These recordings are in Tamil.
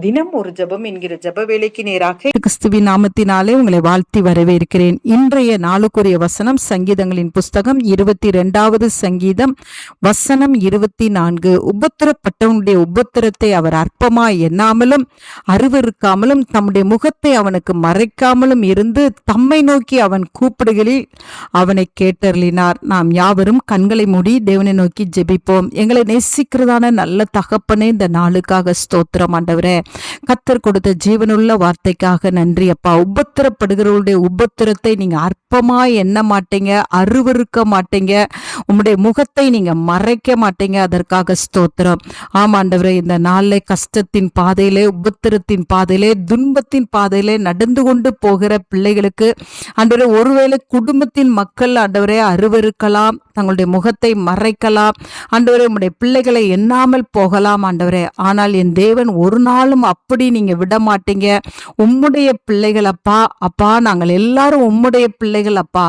தினம் ஒரு ஜெபம் என்கிற ஜெப வேலைக்கு நேராக கிறிஸ்துவின் நாமத்தினாலே உங்களை வாழ்த்தி வரவேற்கிறேன். இன்றைய நாளுக்குரிய வசனம் சங்கீதங்களின் புஸ்தகம் 22வது சங்கீதம் வசனம் 24. உபத்திரப்பட்டவனுடைய உபத்திரத்தை அவர் அற்பமாய் எண்ணாமலும் அருவருக்காமலும் தம்முடைய முகத்தை அவனுக்கு மறைக்காமலும் இருந்து தம்மை நோக்கி அவன் கூப்பிடுகளில் அவனை கேட்டருளினார். நாம் யாவரும் கண்களை மூடி தேவனை நோக்கி ஜெபிப்போம். எங்களை நேசிக்கிறதான நல்ல தகப்பனே, இந்த நாளுக்காக ஸ்தோத்திரம் ஆண்டவரே. கர்த்தர் கொடுத்த ஜீவனுள்ள வார்த்தைக்காக நன்றி அப்பா. உபத்திரப்படுகிறவருடைய உபத்திரத்தை நீங்க அற்பமாய் எண்ண மாட்டீங்க, அருவருக்க மாட்டீங்க, உம்முடைய முகத்தை நீங்க மறைக்க மாட்டீங்க. அதற்காக ஸ்தோத்திரம். ஆமாண்டவரே, இந்த நாளிலே கஷ்டத்தின் பாதையிலே, உபத்திரத்தின் பாதையிலே, துன்பத்தின் பாதையிலே நடந்து கொண்டு போகிற பிள்ளைகளுக்கு ஆண்டவரே, ஒருவேளை குடும்பத்தின் மக்கள் ஆண்டவரே அருவருக்கலாம், தங்களுடைய முகத்தை மறைக்கலாம் ஆண்டவரே, உம்முடைய பிள்ளைகளை எண்ணாமல் போகலாம் ஆண்டவரே. ஆனால் என் தேவன் ஒரு நாளும் அப்படி நீங்க விட மாட்டீங்க. உம்முடைய பிள்ளைகள் அப்பா, அப்பா நாங்கள் எல்லாரும் உம்முடைய பிள்ளைகள் அப்பா.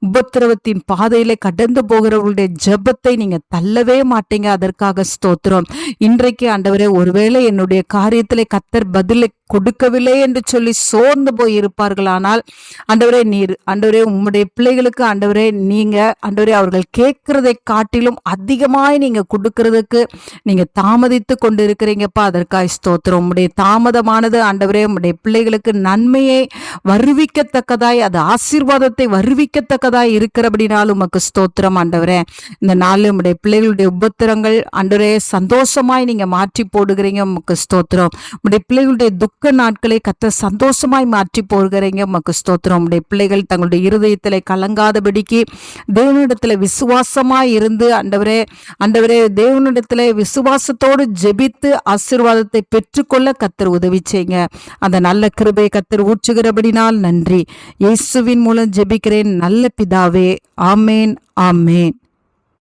உபத்திரவத்தின் பாதையிலே கடந்து போகிறவர்களுடைய ஜெபத்தை நீங்க தள்ளவே மாட்டீங்க. அதற்காக ஸ்தோத்திரம். இன்றைக்கு ஆண்டவரே, ஒருவேளை என்னுடைய காரியத்திலே கர்த்தர் பதிலை கொடுக்கவில்லை என்று சொல்லி சோர்ந்து போய் இருப்பார்களானால் ஆண்டவரே, நீர் ஆண்டவரே உம்முடைய பிள்ளைகளுக்கு ஆண்டவரே நீங்க ஆண்டவரே அவர்கள் கேட்கிறதை காட்டிலும் அதிகமாய் நீங்க கொடுக்கறதுக்கு நீங்க தாமதித்து கொண்டு இருக்கிறீங்கப்பா. அதற்காக ஸ்தோத்திரம். உம்முடைய தாமதமானது ஆண்டவரே உம்முடைய பிள்ளைகளுக்கு நன்மையை வருவிக்கத்தக்கதாய், அது ஆசீர்வாதத்தை வருவிக்கத்தக்கதாய் இருக்கிறபடினாலும் உமக்கு ஸ்தோத்திரம் ஆண்டவரே. இந்த நாளில் உம்முடைய பிள்ளைகளுடைய உபத்திரங்கள் ஆண்டவரே சந்தோஷமாய் நீங்க மாற்றி போடுகிறீங்க. உமக்கு ஸ்தோத்திரம். உம்முடைய பிள்ளைகளுடைய துக்க நாட்களை கத்த சந்தோஷமாய் மாற்றி போகிறீங்க. உமக்கு ஸ்தோத்திரம். உம்முடைய பிள்ளைகள் தங்களுடைய இருதயத்திலே கலங்காதபடிக்கு தேவனிடத்துல விசுவாசமாய் இருந்து ஆண்டவரே ஆண்டவரே தேவனிடத்துல விசுவாசத்தோடு ஜெபித்து ஆசீர்வாதத்தை பெற்றுக்கொள்ள கர்த்தர் உதவி செய்யுங்க. அந்த நல்ல கிருபையை கர்த்தர் ஊற்றுகிறபடினால் நன்றி. இயேசுவின் மூலம் ஜெபிக்கிறேன் நல்ல பிதாவே. ஆமேன், ஆமேன்.